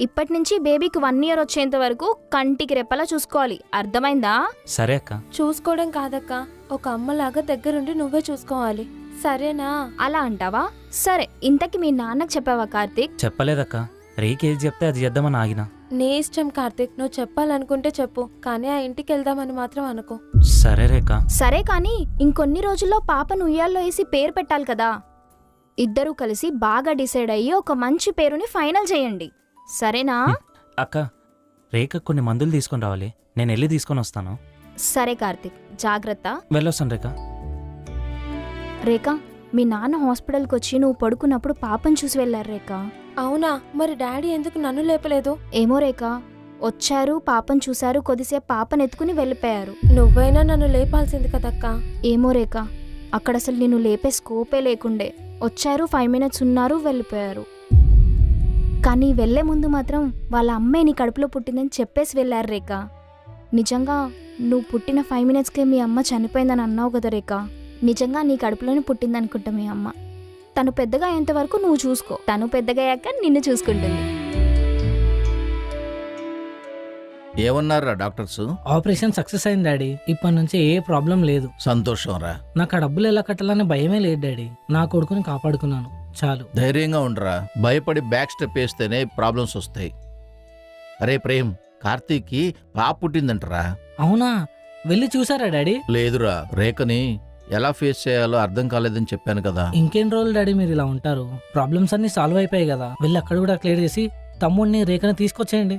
ఇప్పటి నుంచి బేబీకి 1 year వచ్చేంత వరకు కంటికి రెప్పలా చూసుకోవాలి, అర్థమైందా? సరే అక్క. చూసుకోవడం కాదక్క, ఒక అమ్మలాగా దగ్గరుండి నువ్వే చూసుకోవాలి, సరేనా? అలా అంటావా? సరే, ఇంతకి మీ నాన్నకు చెప్పావా కార్తీక్? చెప్పలేదక్క. రేకి ఏది చెప్తే అది చేద్దామని ఆగినా. నీ ఇష్టం కార్తీక్, నువ్వు చెప్పాలనుకుంటే చెప్పు, కానీ ఆ ఇంటికి వెళ్దామని మాత్రం అనుకో. సరే రేఖ. సరే కానీ ఇంకొన్ని రోజుల్లో పాపను ఉయ్యాల్లో వేసి పేరు పెట్టాలి కదా. ఇద్దరూ కలిసి బాగా డిసైడ్ అయ్యి ఒక మంచి పేరుని ఫైనల్ చేయండి, సరేనా? అక్క, రేఖ కొన్ని మందులు తీసుకొని రావాలి, నేను వెళ్ళి తీసుకొని వస్తాను. సరే కార్తీక్, జాగ్రత్త. వెళ్ళొస్తాను రేఖ. రేఖ, మీ నాన్న హాస్పిటల్కి వచ్చి నువ్వు పడుకున్నప్పుడు పాపను చూసి వెళ్ళారు రేఖ. అవునా? మరి డాడీ ఎందుకు నన్ను లేపలేదు? ఏమో రేఖ, వచ్చారు, పాపను చూశారు, కొద్దిసేపు పాపను ఎత్తుకుని వెళ్ళిపోయారు. నువ్వైనా నన్ను లేపాల్సింది కదక్క. ఏమో రేఖ, అక్కడ అసలు నిన్ను లేపే స్కోపే లేకుండే. వచ్చారు, 5 minutes ఉన్నారు, వెళ్ళిపోయారు. కానీ వెళ్లే ముందు మాత్రం వాళ్ళ అమ్మాయి నీ కడుపులో పుట్టిందని చెప్పేసి వెళ్ళారు రేఖ. నిజంగా నువ్వు పుట్టిన 5 minutesకే మీ అమ్మ చనిపోయిందని అన్నావు కదా రేఖ. నిజంగా నీ కడుపులోనే పుట్టిందనుకుంటా మీ అమ్మ. తను పెద్దగా అయ్యేంత వరకు నువ్వు చూసుకో, తను పెద్దగా అయ్యాక నిన్ను చూసుకుంటుంది. ఏమన్నారా డాక్టర్స్? ఆపరేషన్ సక్సెస్ అయింది డాడీ, ఇప్పటి నుంచి ఏ ప్రాబ్లం లేదు. సంతోషం రా. నాకు ఆ డబ్బులు ఎలా కట్టాలనే భయమే లేదు డాడీ, నా కొడుకుని కాపాడుకున్నాను చాలు. ధైర్యంగా ఉండరా, భయపడి బ్యాక్ స్టెప్ వేస్తేనే ప్రాబ్లమ్స్ వస్తాయి. అరే ప్రేమ్, కార్తీక్కి పాప పుట్టిందంటరా. అవునా? వెళ్ళి చూసారా డాడీ? లేదురా, రేఖని ఎలా ఫేస్ చేయాలో అర్థం కాలేదని చెప్పాను కదా. ఇంకెన్ని రోజులు డాడీ మీరు ఇలా ఉంటారు? ప్రాబ్లమ్స్ అన్ని సాల్వ్ అయిపోయాయి కదా, వెళ్ళి అక్కడ కూడా క్లియర్ చేసి తమ్ముడిని రేఖని తీసుకొచ్చేయండి.